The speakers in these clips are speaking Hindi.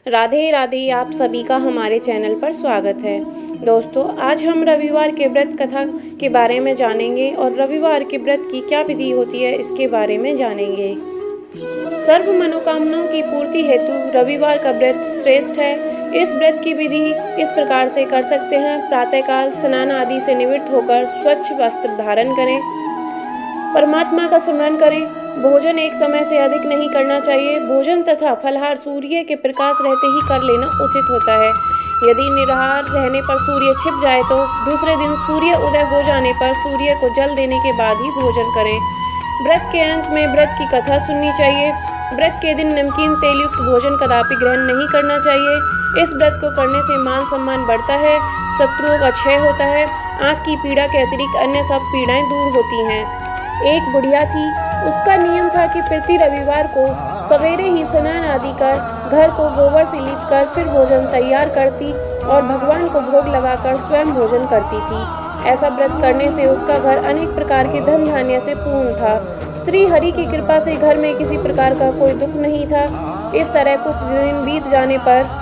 राधे राधे। आप सभी का हमारे चैनल पर स्वागत है। दोस्तों, आज हम रविवार के व्रत कथा के बारे में जानेंगे और रविवार के व्रत की क्या विधि होती है इसके बारे में जानेंगे। सर्व मनोकामनाओं की पूर्ति हेतु रविवार का व्रत श्रेष्ठ है। इस व्रत की विधि इस प्रकार से कर सकते हैं। प्रातःकाल स्नान आदि से निवृत्त होकर स्वच्छ वस्त्र धारण करें, परमात्मा का स्मरण करें। भोजन एक समय से अधिक नहीं करना चाहिए। भोजन तथा फलहार सूर्य के प्रकाश रहते ही कर लेना उचित होता है। यदि निराहार रहने पर सूर्य छिप जाए तो दूसरे दिन सूर्य उदय हो जाने पर सूर्य को जल देने के बाद ही भोजन करें। व्रत के अंत में व्रत की कथा सुननी चाहिए। व्रत के दिन नमकीन तेल युक्त भोजन कदापि ग्रहण नहीं करना चाहिए। इस व्रत को करने से मान सम्मान बढ़ता है, शत्रुओं का क्षय होता है, आँख की पीड़ा के अतिरिक्त अन्य सब पीड़ाएं दूर होती हैं। एक बुढ़िया थी। उसका नियम था कि प्रति रविवार को सवेरे ही स्नान आदि कर घर को गोबर से लीपकर फिर भोजन तैयार करती और भगवान को भोग लगाकर स्वयं भोजन करती थी। ऐसा व्रत करने से उसका घर अनेक प्रकार के धन धान्य से पूर्ण था। श्री हरि की कृपा से घर में किसी प्रकार का कोई दुख नहीं था। इस तरह कुछ दिन बीत जाने पर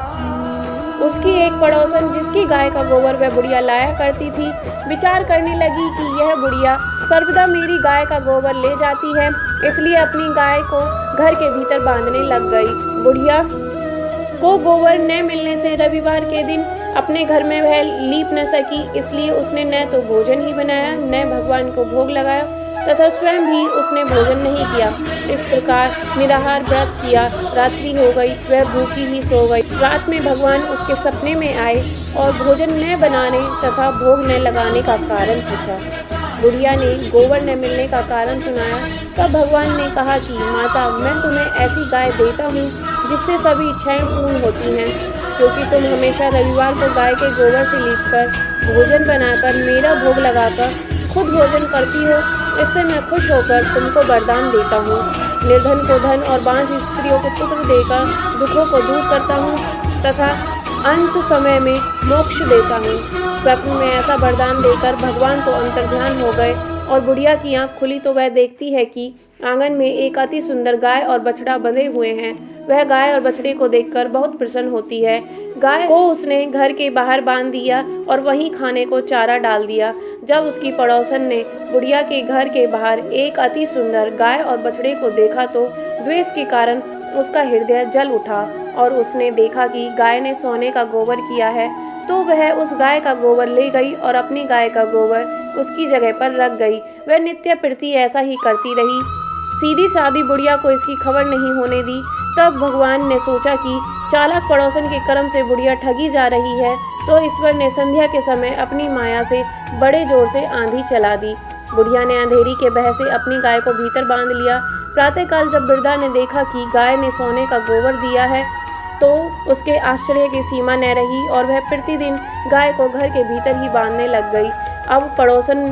उसकी एक पड़ोसन, जिसकी गाय का गोबर वह बुढ़िया लाया करती थी, विचार करने लगी कि यह बुढ़िया सर्वदा मेरी गाय का गोबर ले जाती है, इसलिए अपनी गाय को घर के भीतर बांधने लग गई। बुढ़िया को गोबर न मिलने से रविवार के दिन अपने घर में वह लीप न सकी, इसलिए उसने न तो भोजन ही बनाया, न भगवान को भोग लगाया तथा स्वयं भी उसने भोजन नहीं किया। इस प्रकार निराहार व्रत किया। रात्रि हो गई, वह भूखी ही सो गई। रात में भगवान उसके सपने में आए और भोजन न बनाने तथा भोग न लगाने का कारण पूछा। बुढ़िया ने गोबर न मिलने का कारण सुनाया। तब भगवान ने कहा कि माता, मैं तुम्हें ऐसी गाय देता हूँ जिससे सभी इच्छाएं पूर्ण होती हैं, क्योंकि तुम हमेशा रविवार को गाय के गोबर से लीपकर भोजन बनाकर मेरा भोग लगाकर खुद भोजन करती हो। इससे मैं खुश होकर तुमको वरदान देता हूँ। निर्धन को धन और बांझ स्त्रियों को पुत्र देकर दुखों को दूर करता हूँ तथा अंत समय में मोक्ष देता हूँ। स्वप्न में ऐसा वरदान देकर भगवान तो अंतर्ध्यान हो गए और बुढ़िया की आंख खुली तो वह देखती है कि आंगन में एक अति सुंदर गाय और बछड़ा बंधे हुए हैं। वह गाय और बछड़े को देखकर बहुत प्रसन्न होती है। गाय को उसने घर के बाहर बांध दिया और वहीं खाने को चारा डाल दिया। जब उसकी पड़ोसन ने बुढ़िया के घर के बाहर एक अति सुंदर गाय और बछड़े को देखा तो द्वेष के कारण उसका हृदय जल उठा और उसने देखा कि गाय ने सोने का गोबर किया है, तो वह उस गाय का गोबर ले गई और अपनी गाय का गोबर उसकी जगह पर रख गई। वह नित्य प्रति ऐसा ही करती रही। सीधी सादी बुढ़िया को इसकी खबर नहीं होने दी। तब भगवान ने सोचा कि चालाक पड़ोसन के कर्म से बुढ़िया ठगी जा रही है, तो ईश्वर ने संध्या के समय अपनी माया से बड़े जोर से आंधी चला दी। बुढ़िया ने अंधेरी के भय से अपनी गाय को भीतर बांध लिया। प्रातःकाल जब वृद्धा ने देखा कि गाय ने सोने का गोबर दिया है तो उसके आश्चर्य की सीमा न रही और वह प्रतिदिन गाय को घर के भीतर ही बांधने लग गई। अब पड़ोसन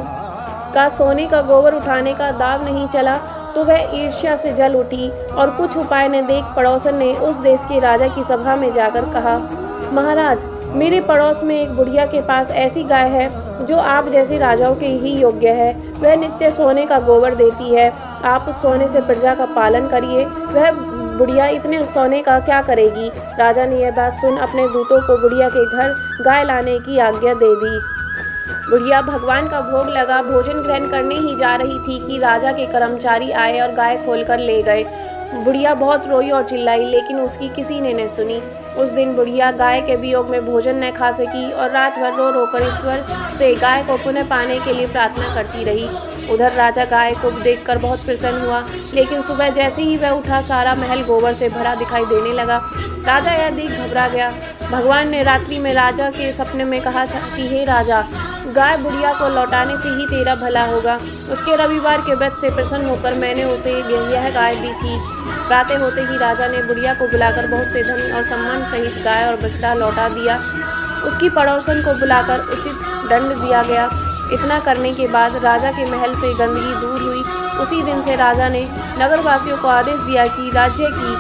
का सोने का गोबर उठाने का दाव नहीं चला तो वह ईर्ष्या से जल उठी और कुछ उपाय न देख पड़ोसन ने उस देश के राजा की सभा में जाकर कहा, महाराज, मेरे पड़ोस में एक बुढ़िया के पास ऐसी गाय है जो आप जैसे राजाओं के ही योग्य है। वह नित्य सोने का गोबर देती है। आप उस सोने से प्रजा का पालन करिए। वह बुढ़िया इतने सोने का क्या करेगी। राजा ने यह बात सुन अपने दूतों को बुढ़िया के घर गाय लाने की आज्ञा दे दी। बुढ़िया भगवान का भोग लगा भोजन ग्रहण करने ही जा रही थी कि राजा के कर्मचारी आए और गाय खोलकर ले गए। बुढ़िया बहुत रोई और चिल्लाई, लेकिन उसकी किसी ने न सुनी। उस दिन बुढ़िया गाय के वियोग में भोजन न खा सकी और रात भर रो रोकर ईश्वर से गाय को पुनः पाने के लिए प्रार्थना करती रही। उधर राजा गाय को देखकर बहुत प्रसन्न हुआ, लेकिन सुबह जैसे ही वह उठा सारा महल गोबर से भरा दिखाई देने लगा। राजा यह देख घबरा गया। भगवान ने रात्रि में राजा के सपने में कहा था कि हे राजा, गाय बुढ़िया को लौटाने से ही तेरा भला होगा। उसके रविवार के व्रत से प्रसन्न होकर मैंने उसे यह गाय दी थी। प्रातः होते ही राजा ने बुढ़िया को बुलाकर बहुत से धन और सम्मान सहित गाय और बछड़ा लौटा दिया। उसकी पड़ोसन को बुलाकर उचित दंड दिया गया। इतना करने के बाद राजा के महल से गंदगी दूर हुई। उसी दिन से राजा ने नगरवासियों को आदेश दिया कि राज्य की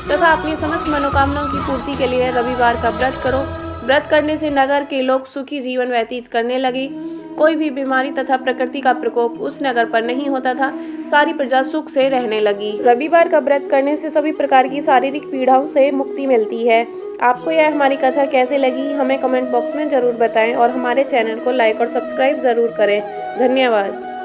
तथा अपनी समस्त मनोकामनाओं की पूर्ति के लिए रविवार का व्रत करो। व्रत करने से नगर के लोग सुखी जीवन व्यतीत करने लगे। कोई भी बीमारी तथा प्रकृति का प्रकोप उस नगर पर नहीं होता था। सारी प्रजा सुख से रहने लगी। रविवार का व्रत करने से सभी प्रकार की शारीरिक पीड़ाओं से मुक्ति मिलती है। आपको यह हमारी कथा कैसे लगी हमें कमेंट बॉक्स में जरूर बताएं और हमारे चैनल को लाइक और सब्सक्राइब जरूर करें। धन्यवाद।